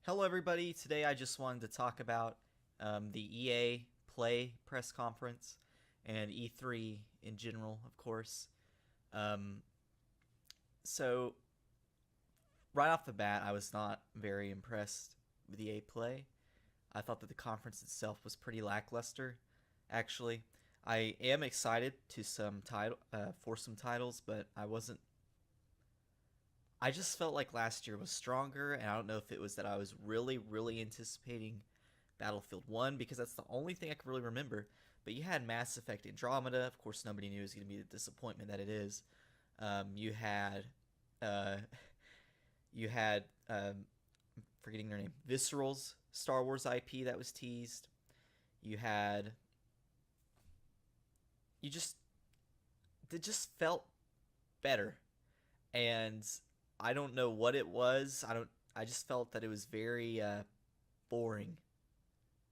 Hello, everybody. Today I just wanted to talk about the EA Play press conference and E3 in general, of course. Um, so, right off the bat, I was not very impressed with EA Play. I thought that the conference itself was pretty lackluster, actually. I am excited to for some titles, but I wasn't. I just felt like last year was stronger, and I don't know if it was that I was really anticipating Battlefield 1 because that's the only thing I can really remember. But you had Mass Effect Andromeda. Of course, nobody knew it was going to be the disappointment that it is. You had, uh, you had, forgetting their name, Visceral's Star Wars IP that was teased. You had, you just, it just felt better, and I don't know what it was. I just felt that it was very boring,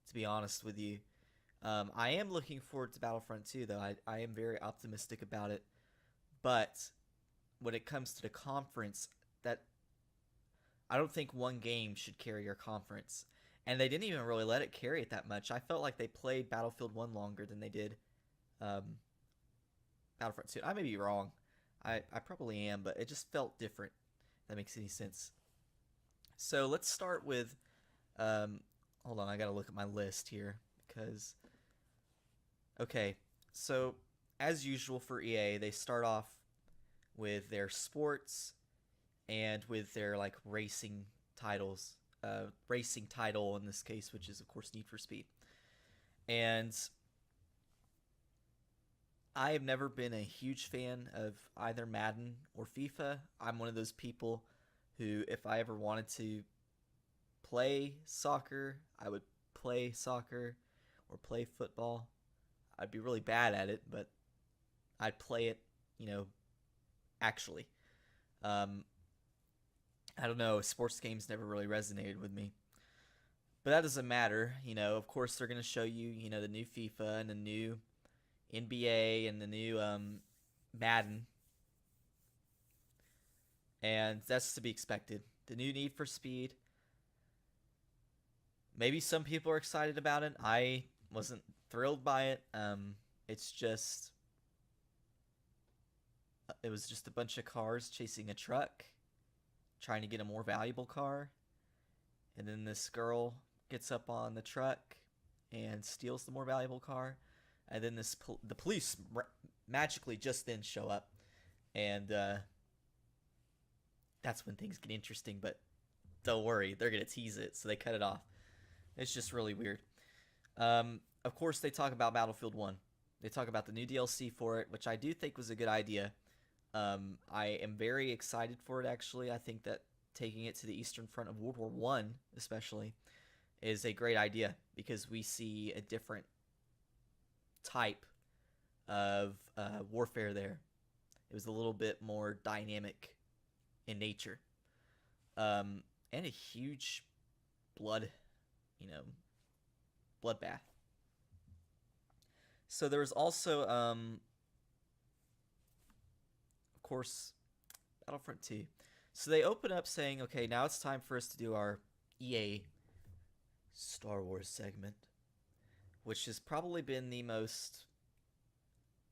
to be honest with you. I am looking forward to Battlefront 2, though. I am very optimistic about it. But when it comes to the conference, that I don't think one game should carry your conference. And they didn't even really let it carry it that much. I felt like they played Battlefield 1 longer than they did um, Battlefront 2. I may be wrong. I probably am, but it just felt different. If that makes any sense. So let's start with. Um, Hold on, I gotta look at my list here because. Okay, so as usual for EA, they start off with their sports and with their like racing titles. Racing title in this case, which is of course Need for Speed. And I have never been a huge fan of either Madden or FIFA. I'm one of those people who, if I ever wanted to play soccer, I would play soccer or play football. I'd be really bad at it, but I'd play it, you know, actually. Um, I don't know, sports games never really resonated with me. But that doesn't matter, of course they're going to show you, the new FIFA and the new NBA and the new Madden, and that's to be expected. The new Need for Speed. Maybe some people are excited about it. I wasn't thrilled by it. It's just it was just a bunch of cars chasing a truck, trying to get a more valuable car, and then this girl gets up on the truck and steals the more valuable car, and then the police magically just then show up, and that's when things get interesting. But don't worry, they're gonna tease it, so they cut it off. It's just really weird. Of course, they talk about Battlefield 1. They talk about the new DLC for it, which I do think was a good idea. I am very excited for it, actually. I think that taking it to the Eastern Front of World War One, especially, is a great idea because we see a different type of warfare there. It was a little bit more dynamic in nature, and a huge blood, you know, bloodbath. So there was also, of course, Battlefront 2. So they open up saying, okay, now it's time for us to do our EA Star Wars segment, which has probably been the most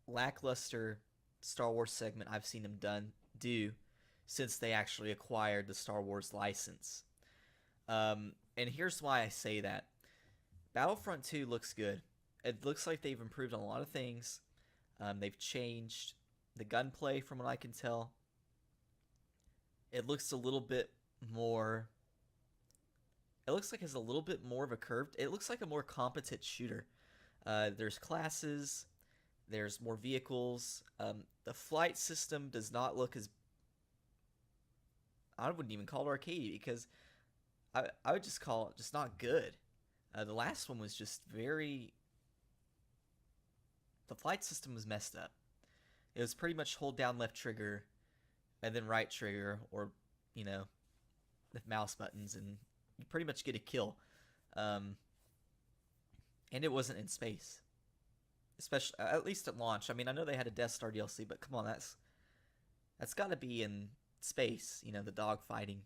lackluster Star Wars segment I've seen them do since they actually acquired the Star Wars license. And here's why I say that. Battlefront 2 looks good. It looks like they've improved on a lot of things. They've changed the gunplay from what I can tell. It looks a little bit more. It looks like it's a little bit more of a curved. It looks like a more competent shooter. There's classes. There's more vehicles. The flight system does not look as. I wouldn't even call it arcadey because I would just call it just not good. The last one was just very. The flight system was messed up. It was pretty much hold down left trigger and then right trigger, or, the mouse buttons, and you pretty much get a kill. And it wasn't in space, especially at least at launch. I mean, I know they had a Death Star DLC, but come on, that's got to be in space. The dog fighting.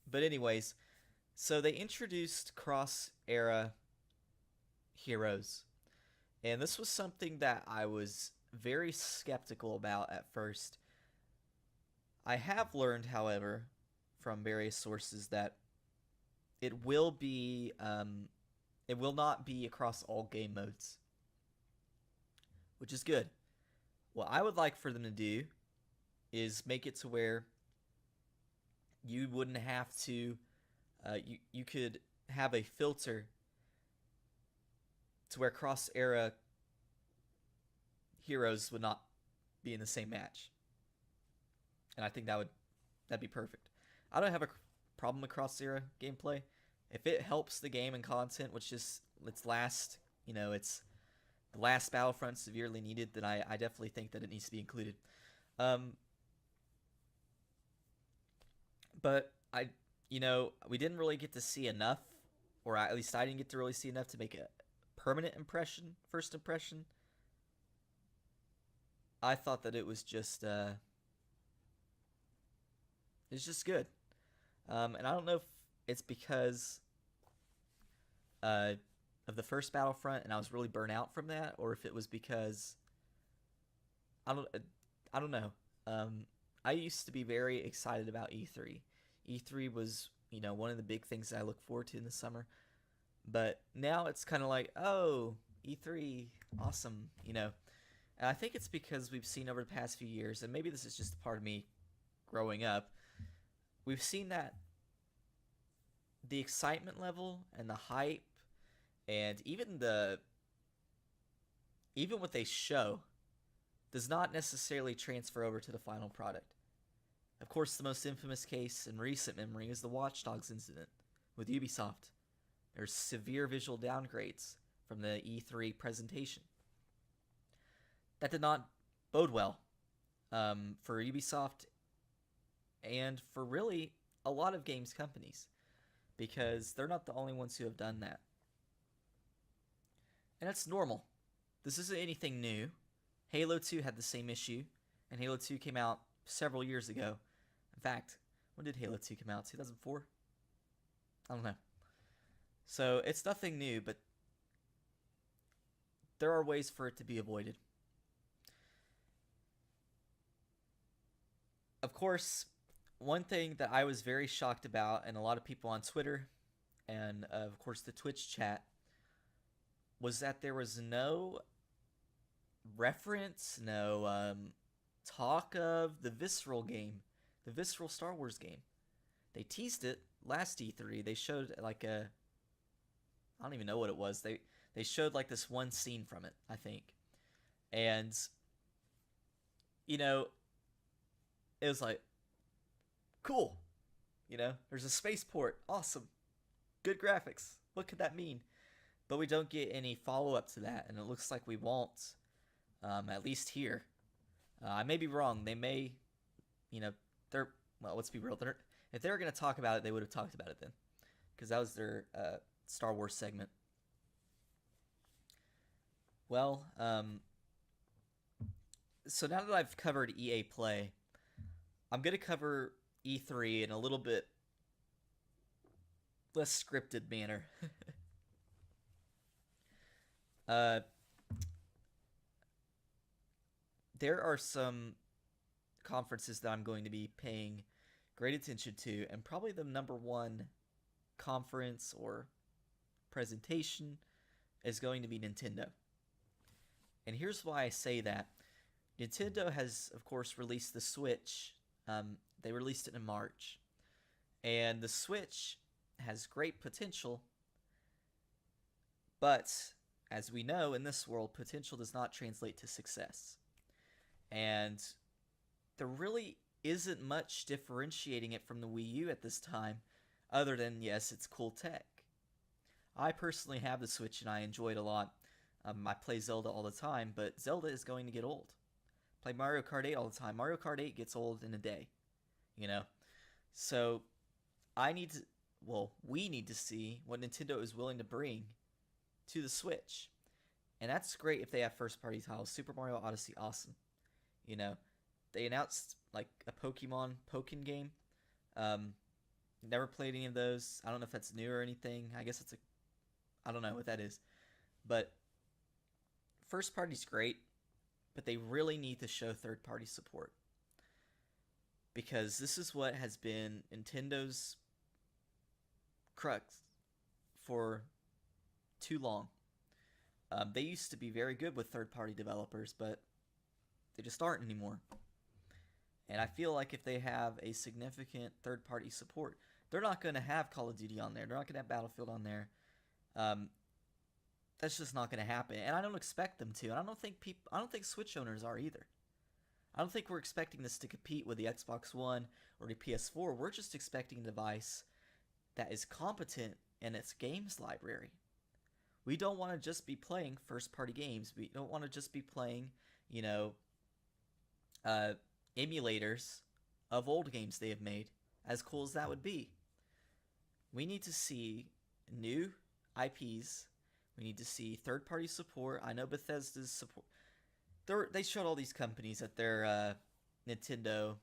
But anyways, so they introduced cross-era heroes, and this was something that I was very skeptical about at first. I have learned, however, from various sources that it will be it will not be across all game modes, which is good. What I would like for them to do is make it to where you wouldn't have to you could have a filter to where cross era heroes would not be in the same match. And I think that'd be perfect. I don't have a problem with cross era gameplay. If it helps the game and content, which is its last, it's the last Battlefront severely needed, then I definitely think that it needs to be included. But we didn't really get to see enough, or at least I didn't get to really see enough to make a permanent impression, first impression. I thought that it was just good. And I don't know if it's because of the first Battlefront and I was really burnt out from that, or if it was because I don't know. I used to be very excited about E3. E3 was, one of the big things that I look forward to in the summer. But now it's kind of like, oh, E3, awesome, And I think it's because we've seen over the past few years, and maybe this is just a part of me growing up, we've seen that the excitement level and the hype and even what they show does not necessarily transfer over to the final product. Of course, the most infamous case in recent memory is the Watch Dogs incident with Ubisoft. There's severe visual downgrades from the E3 presentation. That did not bode well for Ubisoft and for really a lot of games companies, because they're not the only ones who have done that. And that's normal. This isn't anything new. Halo 2 had the same issue, and Halo 2 came out several years ago. In fact, when did Halo 2 come out? 2004? I don't know. So it's nothing new, but there are ways for it to be avoided. Of course, one thing that I was very shocked about, and a lot of people on Twitter, and of course the Twitch chat, was that there was no reference, no talk of the Visceral game, the Visceral Star Wars game. They teased it last E3. They showed like I don't even know what it was. They showed like this one scene from it, I think. And it was like, cool. There's a spaceport. Awesome. Good graphics. What could that mean? But we don't get any follow-up to that, and it looks like we won't, at least here. I may be wrong. They may, let's be real. If they were going to talk about it, they would have talked about it then, because that was their Star Wars segment. Well, so now that I've covered EA Play, I'm going to cover E3 in a little bit less scripted manner. There are some conferences that I'm going to be paying great attention to, and probably the number one conference or presentation is going to be Nintendo. And here's why I say that. Nintendo has, of course, released the Switch. They released it in March. And the Switch has great potential, but as we know, in this world, potential does not translate to success. And there really isn't much differentiating it from the Wii U at this time, other than, yes, it's cool tech. I personally have the Switch and I enjoy it a lot. I play Zelda all the time, but Zelda is going to get old. Play Mario Kart 8 all the time. Mario Kart 8 gets old in a day, So we need to see what Nintendo is willing to bring to the Switch. And that's great if they have first-party titles. Super Mario Odyssey, awesome. They announced like a Pokken game. Never played any of those. I don't know if that's new or anything. I guess it's a, I don't know what that is. But first party's great, but they really need to show third party support, because this is what has been Nintendo's crux for too long. They used to be very good with third party developers, but they just aren't anymore. And I feel like if they have a significant third party support, they're not going to have Call of Duty on there. They're not going to have Battlefield on there. That's just not going to happen, and I don't expect them to. And I don't think Switch owners are either. I don't think we're expecting this to compete with the Xbox One or the PS4. We're just expecting a device that is competent in its games library. We don't want to just be playing first-party games. We don't want to just be playing, emulators of old games they have made, as cool as that would be. We need to see new IPs. We need to see third-party support. I know Bethesda's support. They showed all these companies at their Nintendo,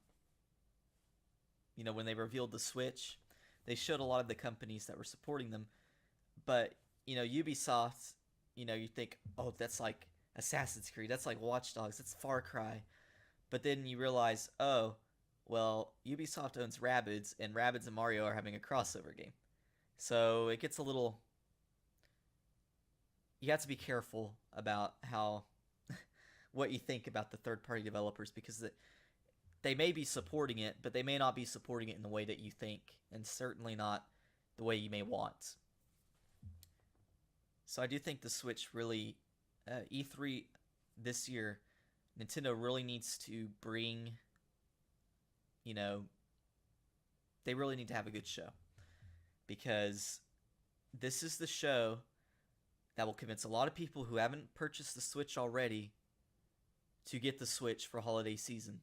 when they revealed the Switch. They showed a lot of the companies that were supporting them. But, Ubisoft, you think, oh, that's like Assassin's Creed. That's like Watch Dogs. That's Far Cry. But then you realize, oh, well, Ubisoft owns Rabbids, and Rabbids and Mario are having a crossover game. So it gets a little... You have to be careful about what you think about the third-party developers, because they may be supporting it, but they may not be supporting it in the way that you think, and certainly not the way you may want. So I do think the Switch really, E3 this year, Nintendo really needs to bring, they really need to have a good show, because this is the show that will convince a lot of people who haven't purchased the Switch already to get the Switch for holiday season.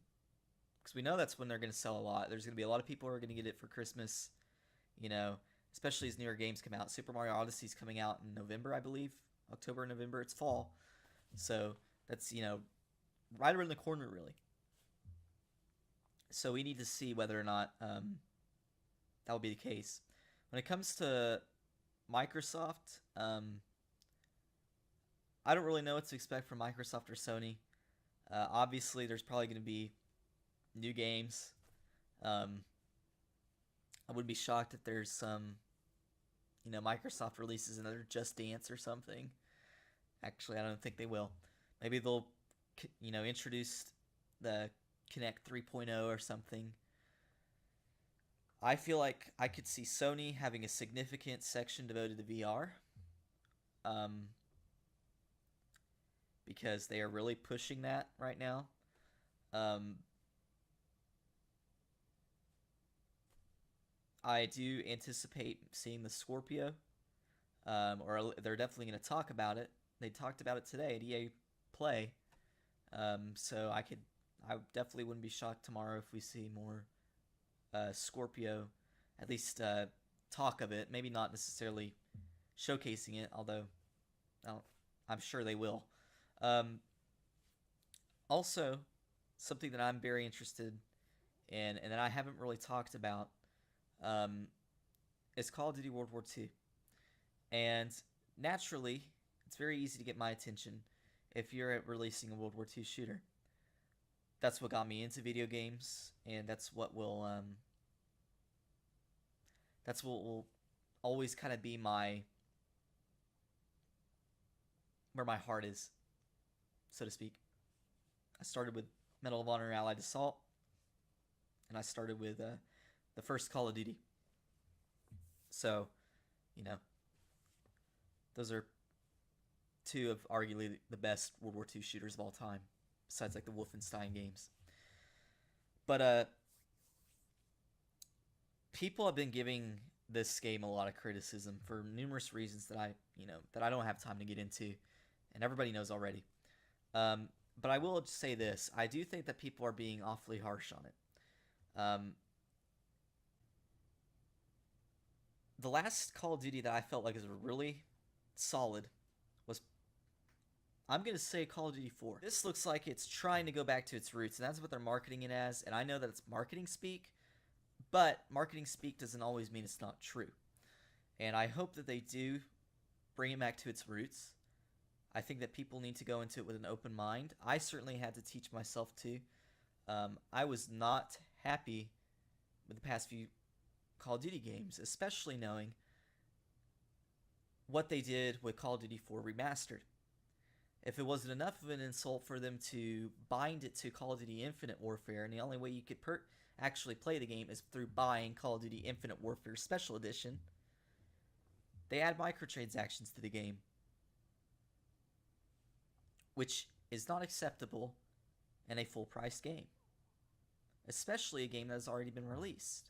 Because we know that's when they're going to sell a lot. There's going to be a lot of people who are going to get it for Christmas, especially as newer games come out. Super Mario Odyssey is coming out in November, I believe. October, November. It's fall. So that's, right around the corner, really. So we need to see whether or not that will be the case. When it comes to Microsoft, I don't really know what to expect from Microsoft or Sony. Obviously, there's probably going to be new games. I wouldn't be shocked if there's some, Microsoft releases another Just Dance or something. Actually, I don't think they will. Maybe they'll, introduce the Kinect 3.0 or something. I feel like I could see Sony having a significant section devoted to VR. Because they are really pushing that right now. I do anticipate seeing the Scorpio, or they're definitely going to talk about it. They talked about it today at EA Play, so I definitely wouldn't be shocked tomorrow if we see more Scorpio, at least talk of it. Maybe not necessarily showcasing it, although I'm sure they will. Also, something that I'm very interested in, and that I haven't really talked about, is Call of Duty World War II. And naturally, it's very easy to get my attention if you're releasing a World War II shooter. That's what got me into video games, and that's what will always kind of be where my heart is, so to speak. I started with Medal of Honor Allied Assault, and I started with the first Call of Duty. So, those are two of arguably the best World War II shooters of all time, besides like the Wolfenstein games. But people have been giving this game a lot of criticism for numerous reasons that I don't have time to get into, and everybody knows already. But I will say this: I do think that people are being awfully harsh on it. The last Call of Duty that I felt like was really solid was, I'm going to say, Call of Duty 4. This looks like it's trying to go back to its roots, and that's what they're marketing it as, and I know that it's marketing speak, But marketing speak doesn't always mean it's not true. And I hope that they do bring it back to its roots. I think that people need to go into it with an open mind. I certainly had to teach myself to. I was not happy with the past few Call of Duty games, especially knowing what they did with Call of Duty 4 Remastered. If it wasn't enough of an insult for them to bind it to Call of Duty Infinite Warfare, and the only way you could actually play the game is through buying Call of Duty Infinite Warfare Special Edition, they add microtransactions to the game, which is not acceptable in a full-price game, especially a game that has already been released.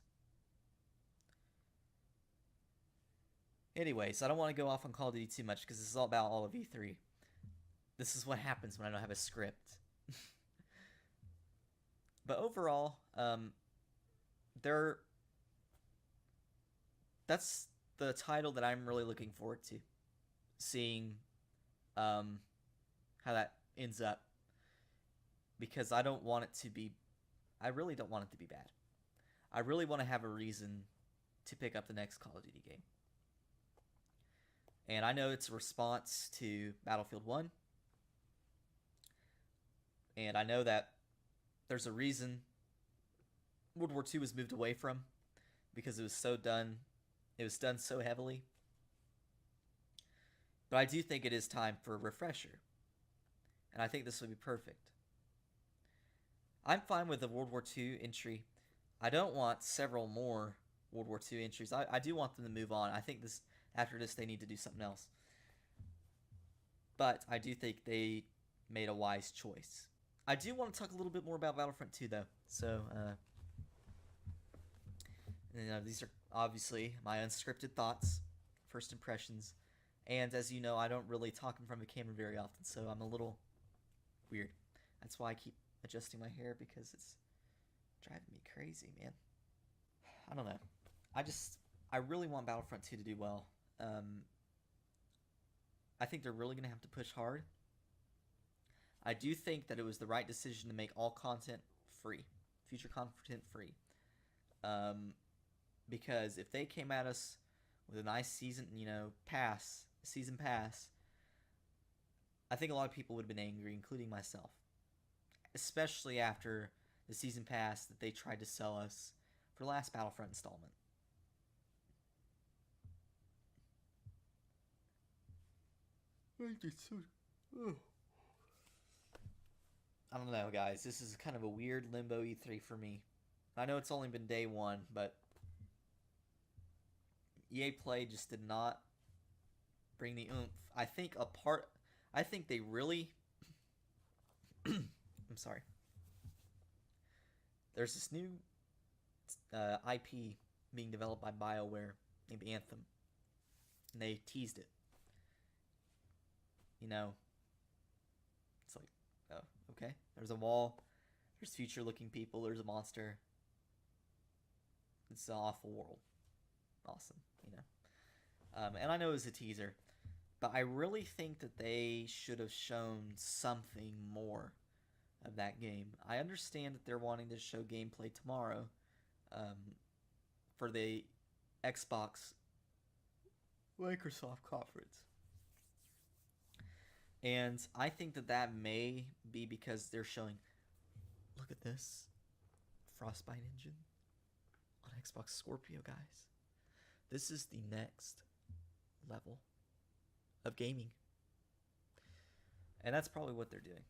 Anyways, I don't want to go off on Call of Duty too much because this is all about all of E3. This is what happens when I don't have a script. But overall, that's the title that I'm really looking forward to, seeing how that ends up, because I really don't want it to be bad. I really want to have a reason to pick up the next Call of Duty game. And I know it's a response to Battlefield 1. And I know that there's a reason World War II was moved away from, because it was done so heavily. But I do think it is time for a refresher. And I think this would be perfect. I'm fine with the World War II entry. I don't want several more World War II entries. I do want them to move on. I think after this they need to do something else. But I do think they made a wise choice. I do want to talk a little bit more about Battlefront II, though. So, these are obviously my unscripted thoughts, first impressions. And as you know, I don't really talk in front of a camera very often, so I'm a little weird. That's why I keep adjusting my hair, because it's driving me crazy, man. I don't know. I really want Battlefront 2 to do well. I think they're really going to have to push hard. I do think that it was the right decision to make all content free, future content free. Because if they came at us with a nice season pass, I think a lot of people would have been angry, including myself. Especially after the season pass that they tried to sell us for the last Battlefront installment. I don't know, guys. This is kind of a weird limbo E3 for me. I know it's only been day one, but EA Play just did not bring the oomph. I think they really... I'm sorry. There's this new IP being developed by BioWare named Anthem. And they teased it. It's like, oh, okay. There's a wall. There's future-looking people. There's a monster. It's an awful world. Awesome, And I know it was a teaser, but I really think that they should have shown something more of that game. I understand that they're wanting to show gameplay tomorrow for the Xbox Microsoft conference. And I think that may be because they're showing, look at this Frostbite engine on Xbox Scorpio, guys. This is the next level of gaming. And that's probably what they're doing.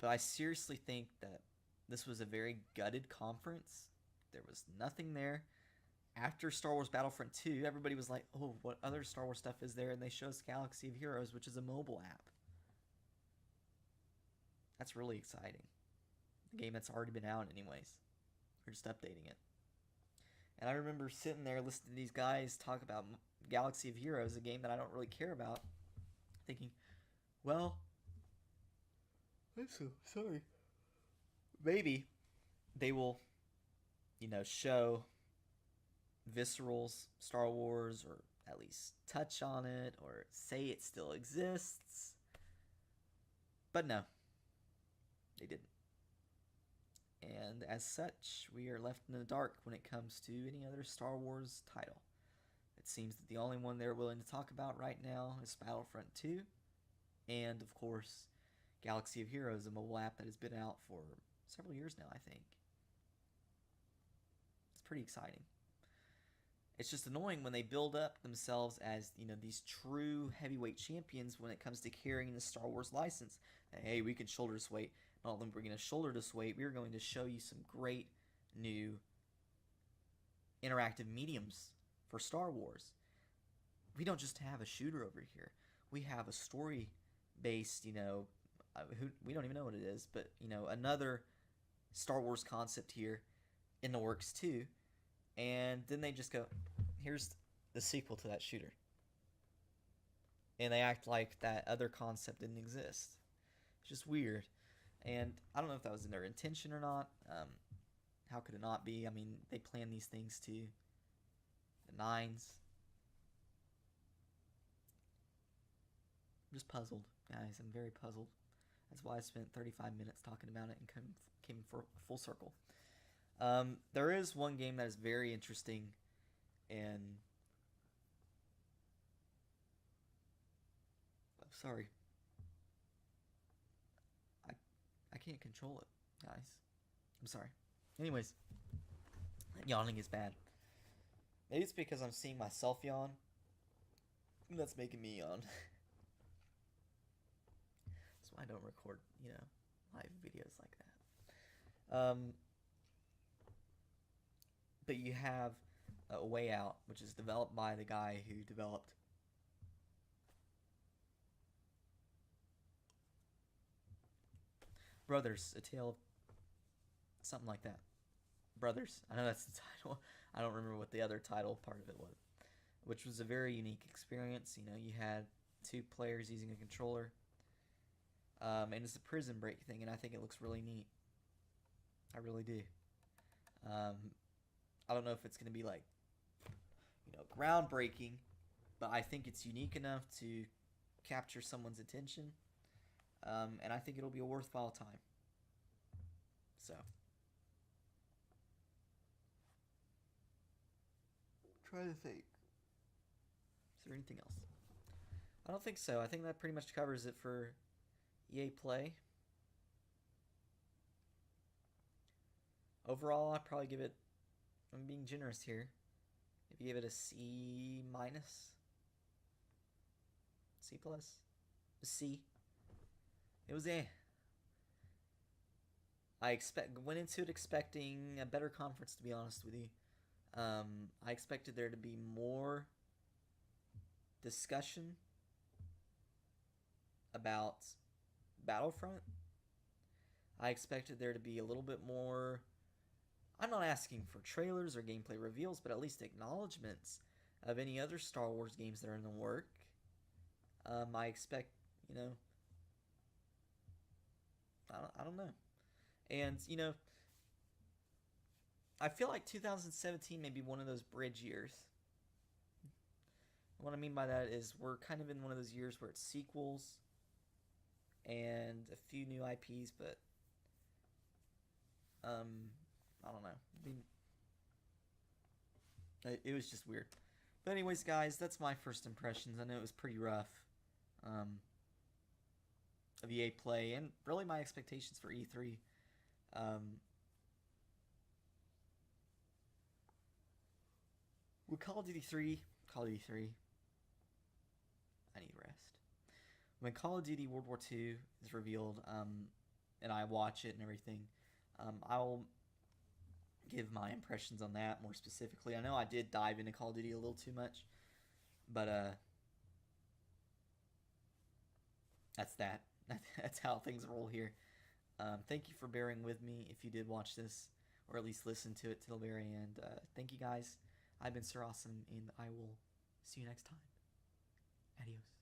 But I seriously think that this was a very gutted conference. There was nothing there. After Star Wars Battlefront 2, everybody was like, oh, what other Star Wars stuff is there? And they showed us Galaxy of Heroes, which is a mobile app. That's really exciting. A game that's already been out anyways. We're just updating it. And I remember sitting there listening to these guys talk about Galaxy of Heroes, a game that I don't really care about, thinking, well, I'm so sorry. Maybe they will, show Visceral's Star Wars, or at least touch on it, or say it still exists. But no, they didn't. and as such, we are left in the dark when it comes to any other Star Wars title. It seems that the only one they're willing to talk about right now is Battlefront II, and of course, Galaxy of Heroes, a mobile app that has been out for several years now, I think. It's pretty exciting. It's just annoying when they build up themselves as, these true heavyweight champions when it comes to carrying the Star Wars license. Hey, we can shoulder this weight. Not only we're going to shoulder this weight, we're going to show you some great new interactive mediums for Star Wars. We don't just have a shooter over here. We have a story-based, we don't even know what it is, but, another Star Wars concept here in the works too. And then they just go, here's the sequel to that shooter. And they act like that other concept didn't exist. It's just weird. And I don't know if that was in their intention or not. How could it not be? I mean, they plan these things to the nines. I'm just puzzled, guys. I'm very puzzled. That's why I spent 35 minutes talking about it and came for full circle. There is one game that is very interesting, and I'm sorry, I can't control it, guys. I'm sorry. Anyways, yawning is bad. Maybe it's because I'm seeing myself yawn. That's making me yawn. That's why I don't record, live videos like that. But you have A Way Out, which is developed by the guy who developed Brothers, A Tale of something like that. Brothers. I know that's the title. I don't remember what the other title part of it was, which was a very unique experience. You had 2 players using a controller, and it's a prison break thing, and I think it looks really neat. I really do. I don't know if it's going to be like, groundbreaking, but I think it's unique enough to capture someone's attention, and I think it'll be a worthwhile time. So, try to think. Is there anything else? I don't think so. I think that pretty much covers it for EA Play. Overall, I'd probably give it, I'm being generous here, if you give it a C minus, C plus, a C. It was I went into it expecting a better conference, to be honest with you. I expected there to be more discussion about Battlefront. I expected there to be a little bit more. I'm not asking for trailers or gameplay reveals, but at least acknowledgments of any other Star Wars games that are in the work. I expect, I don't know. And, I feel like 2017 may be one of those bridge years. What I mean by that is we're kind of in one of those years where it's sequels and a few new IPs, but I don't know. I mean, it was just weird. But anyways, guys, that's my first impressions. I know it was pretty rough of EA Play and really my expectations for E3. With Call of Duty 3, I need rest. When Call of Duty World War II is revealed, and I watch it and everything, I'll give my impressions on that more specifically. I know I did dive into Call of Duty a little too much, but that's that. That's how things roll here. Thank you for bearing with me if you did watch this, or at least listen to it till the very end. Thank you guys. I've been Sir Awesome, and I will see you next time. Adios.